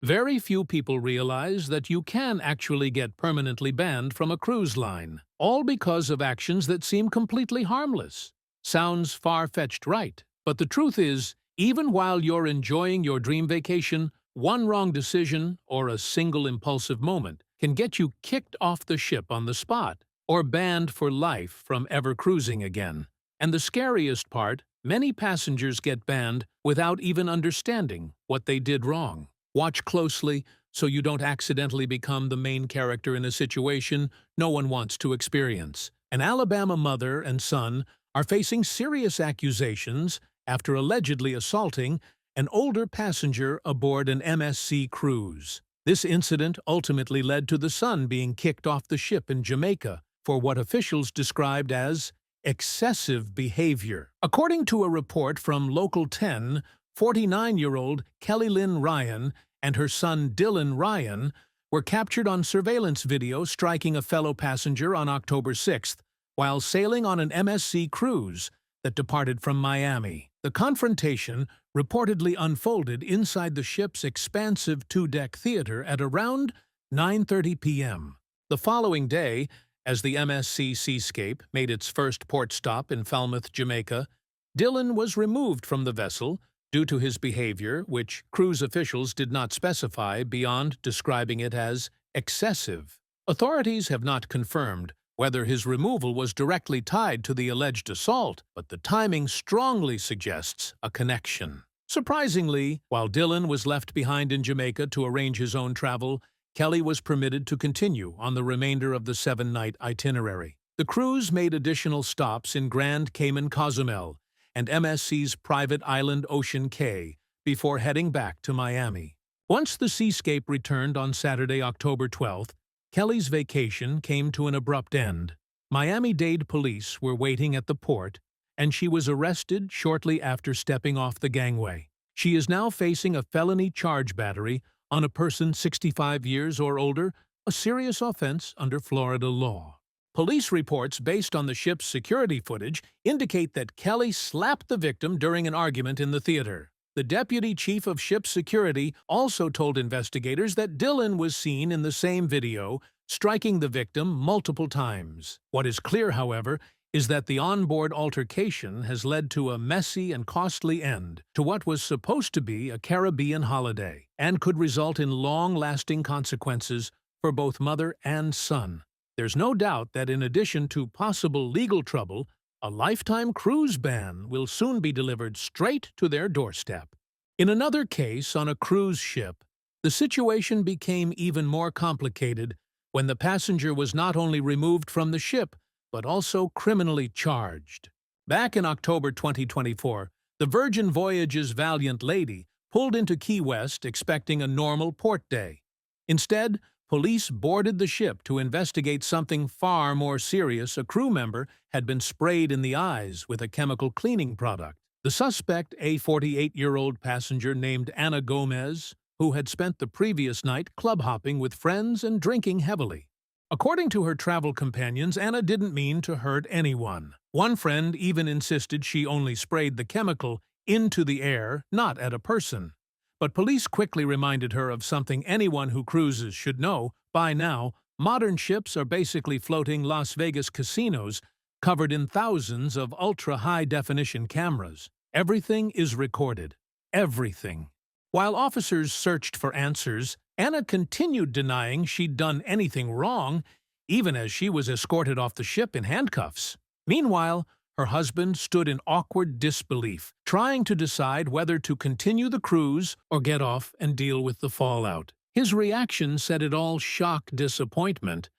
Very few people realize that you can actually get permanently banned from a cruise line, all because of actions that seem completely harmless. Sounds far-fetched, right? But the truth is, even while you're enjoying your dream vacation, one wrong decision or a single impulsive moment can get you kicked off the ship on the spot or banned for life from ever cruising again. And the scariest part, many passengers get banned without even understanding what they did wrong. Watch closely so you don't accidentally become the main character in a situation no one wants to experience. An Alabama mother and son are facing serious accusations after allegedly assaulting an older passenger aboard an MSC cruise. This incident ultimately led to the son being kicked off the ship in Jamaica for what officials described as excessive behavior. According to a report from Local 10, 49-year-old Kelly Lynn Ryan and her son Dylan Ryan were captured on surveillance video striking a fellow passenger on October 6th while sailing on an MSC cruise that departed from Miami. The confrontation reportedly unfolded inside the ship's expansive two-deck theater at around 9:30 p.m. The following day, as the MSC Seascape made its first port stop in Falmouth, Jamaica, Dylan was removed from the vessel due to his behavior, which cruise officials did not specify beyond describing it as excessive. Authorities have not confirmed whether his removal was directly tied to the alleged assault, but the timing strongly suggests a connection. Surprisingly, while Dylan was left behind in Jamaica to arrange his own travel, Kelly was permitted to continue on the remainder of the 7-night itinerary. The cruise made additional stops in Grand Cayman Cozumel and MSC's private island Ocean Cay before heading back to Miami. Once the Seascape returned on Saturday, October 12th, Kelly's vacation came to an abrupt end. Miami-Dade police were waiting at the port, and she was arrested shortly after stepping off the gangway. She is now facing a felony charge battery on a person 65 years or older, a serious offense under Florida law. Police reports based on the ship's security footage indicate that Kelly slapped the victim during an argument in the theater. The deputy chief of ship security also told investigators that Dylan was seen in the same video striking the victim multiple times. What is clear, however, is that the onboard altercation has led to a messy and costly end to what was supposed to be a Caribbean holiday and could result in long-lasting consequences for both mother and son. There's no doubt that in addition to possible legal trouble, a lifetime cruise ban will soon be delivered straight to their doorstep. In another case on a cruise ship, the situation became even more complicated when the passenger was not only removed from the ship, but also criminally charged. Back in October 2024, the Virgin Voyages Valiant Lady pulled into Key West expecting a normal port day. Instead, police boarded the ship to investigate something far more serious. A crew member had been sprayed in the eyes with a chemical cleaning product. The suspect, a 48-year-old passenger named Ana Gomez, who had spent the previous night club hopping with friends and drinking heavily. According to her travel companions, Anna didn't mean to hurt anyone. One friend even insisted she only sprayed the chemical into the air, not at a person. But police quickly reminded her of something anyone who cruises should know. By now, modern ships are basically floating Las Vegas casinos covered in thousands of ultra-high-definition cameras. Everything is recorded. Everything. While officers searched for answers, Anna continued denying she'd done anything wrong, even as she was escorted off the ship in handcuffs. Meanwhile, her husband stood in awkward disbelief, trying to decide whether to continue the cruise or get off and deal with the fallout. His reaction said it all: shock, disappointment,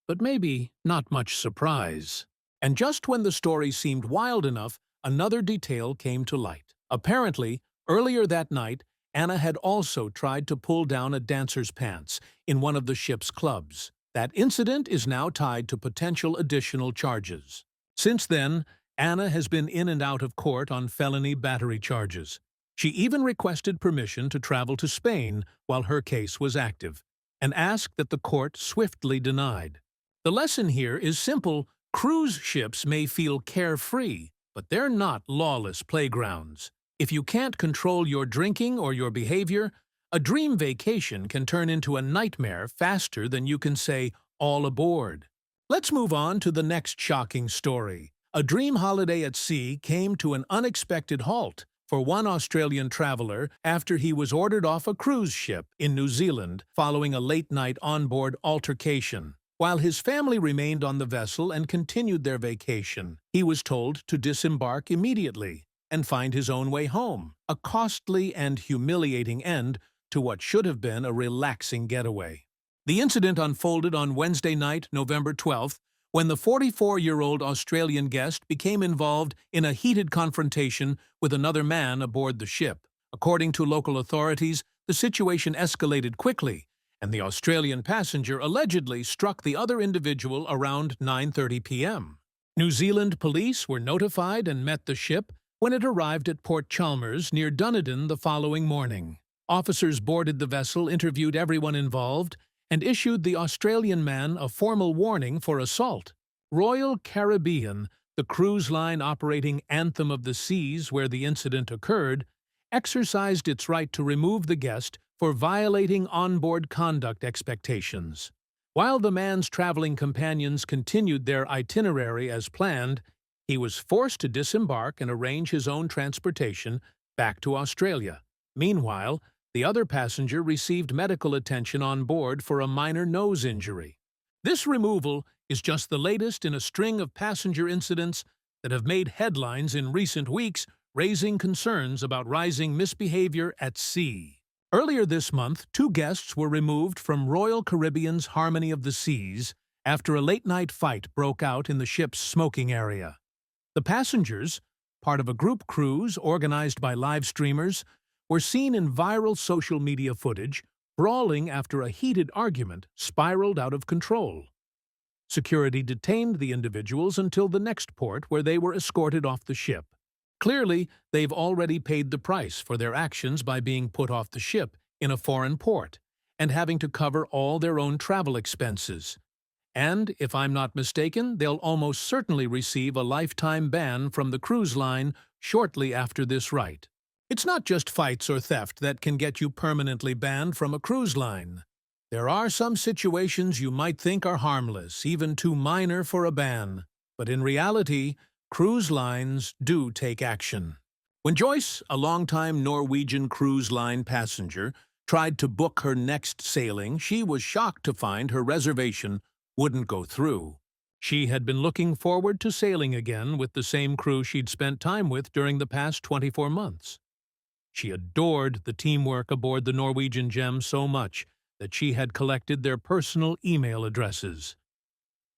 but maybe not much surprise. And just when the story seemed wild enough, another detail came to light. Apparently, earlier that night, Anna had also tried to pull down a dancer's pants in one of the ship's clubs. That incident is now tied to potential additional charges. Since then, Anna has been in and out of court on felony battery charges. She even requested permission to travel to Spain while her case was active, and asked that the court swiftly denied. The lesson here is simple: cruise ships may feel carefree, but they're not lawless playgrounds. If you can't control your drinking or your behavior, A dream vacation can turn into a nightmare faster than you can say, all aboard. Let's move on to the next shocking story. A dream holiday at sea came to an unexpected halt for one Australian traveler after he was ordered off a cruise ship in New Zealand following a late-night onboard altercation. While his family remained on the vessel and continued their vacation, he was told to disembark immediately and find his own way home, a costly and humiliating end to what should have been a relaxing getaway. The incident unfolded on Wednesday night, November 12th, when the 44-year-old Australian guest became involved in a heated confrontation with another man aboard the ship. According to local authorities, the situation escalated quickly, and the Australian passenger allegedly struck the other individual around 9:30 p.m. New Zealand police were notified and met the ship when it arrived at Port Chalmers near Dunedin the following morning. Officers boarded the vessel, interviewed everyone involved, and issued the Australian man a formal warning for assault. Royal Caribbean, the cruise line operating Anthem of the Seas where the incident occurred, exercised its right to remove the guest for violating onboard conduct expectations. While the man's traveling companions continued their itinerary as planned, he was forced to disembark and arrange his own transportation back to Australia. Meanwhile, the other passenger received medical attention on board for a minor nose injury. This removal is just the latest in a string of passenger incidents that have made headlines in recent weeks, raising concerns about rising misbehavior at sea. Earlier this month, 2 guests were removed from Royal Caribbean's Harmony of the Seas after a late-night fight broke out in the ship's smoking area. The passengers, part of a group cruise organized by live streamers, were seen in viral social media footage, brawling after a heated argument spiraled out of control. Security detained the individuals until the next port where they were escorted off the ship. Clearly, they've already paid the price for their actions by being put off the ship in a foreign port and having to cover all their own travel expenses. And, if I'm not mistaken, they'll almost certainly receive a lifetime ban from the cruise line shortly after this rite. It's not just fights or theft that can get you permanently banned from a cruise line. There are some situations you might think are harmless, even too minor for a ban. But in reality, cruise lines do take action. When Joyce, a longtime Norwegian cruise line passenger, tried to book her next sailing, she was shocked to find her reservation wouldn't go through. She had been looking forward to sailing again with the same crew she'd spent time with during the past 24 months. She adored the teamwork aboard the Norwegian Gem so much that she had collected their personal email addresses.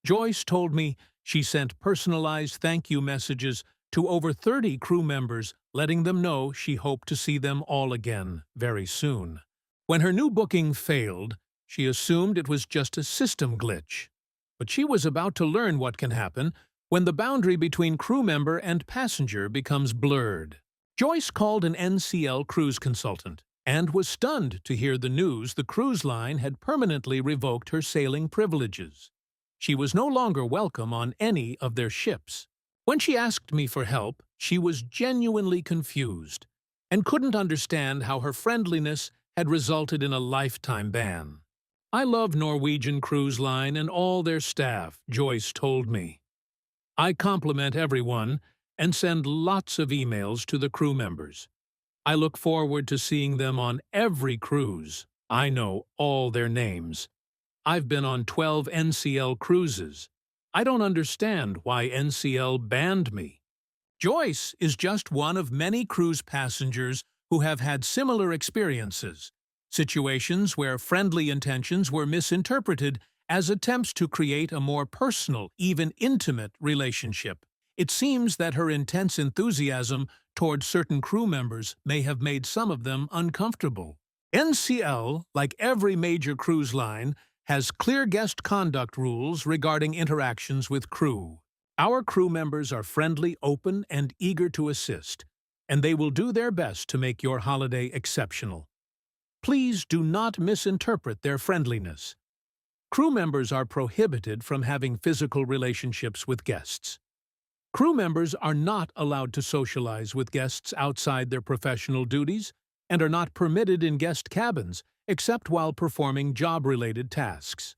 Joyce told me she sent personalized thank you messages to over 30 crew members, letting them know she hoped to see them all again very soon. When her new booking failed, she assumed it was just a system glitch. But she was about to learn what can happen when the boundary between crew member and passenger becomes blurred. Joyce called an NCL cruise consultant and was stunned to hear the news the cruise line had permanently revoked her sailing privileges. She was no longer welcome on any of their ships. When she asked me for help, she was genuinely confused and couldn't understand how her friendliness had resulted in a lifetime ban. "I love Norwegian Cruise Line and all their staff," Joyce told me. "I compliment everyone and send lots of emails to the crew members. I look forward to seeing them on every cruise. I know all their names. I've been on 12 NCL cruises. I don't understand why NCL banned me." Joyce is just one of many cruise passengers who have had similar experiences, situations where friendly intentions were misinterpreted as attempts to create a more personal, even intimate relationship. It seems that her intense enthusiasm toward certain crew members may have made some of them uncomfortable. NCL, like every major cruise line, has clear guest conduct rules regarding interactions with crew. Our crew members are friendly, open, and eager to assist, and they will do their best to make your holiday exceptional. Please do not misinterpret their friendliness. Crew members are prohibited from having physical relationships with guests. Crew members are not allowed to socialize with guests outside their professional duties, and are not permitted in guest cabins except while performing job-related tasks.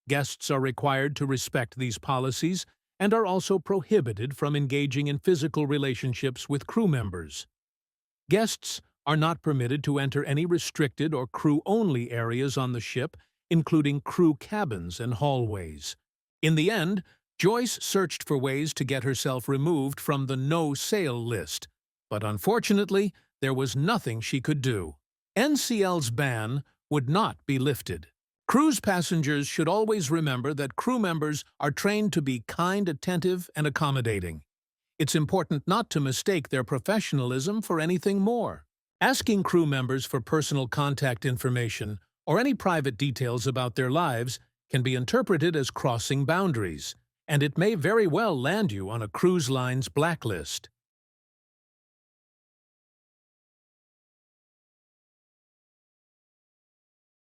Guests are required to respect these policies and are also prohibited from engaging in physical relationships with crew members. Guests are not permitted to enter any restricted or crew-only areas on the ship, including crew cabins and hallways. In the end, Joyce searched for ways to get herself removed from the no-sail list, but unfortunately, there was nothing she could do. NCL's ban would not be lifted. Cruise passengers should always remember that crew members are trained to be kind, attentive, and accommodating. It's important not to mistake their professionalism for anything more. Asking crew members for personal contact information or any private details about their lives can be interpreted as crossing boundaries, and it may very well land you on a cruise line's blacklist.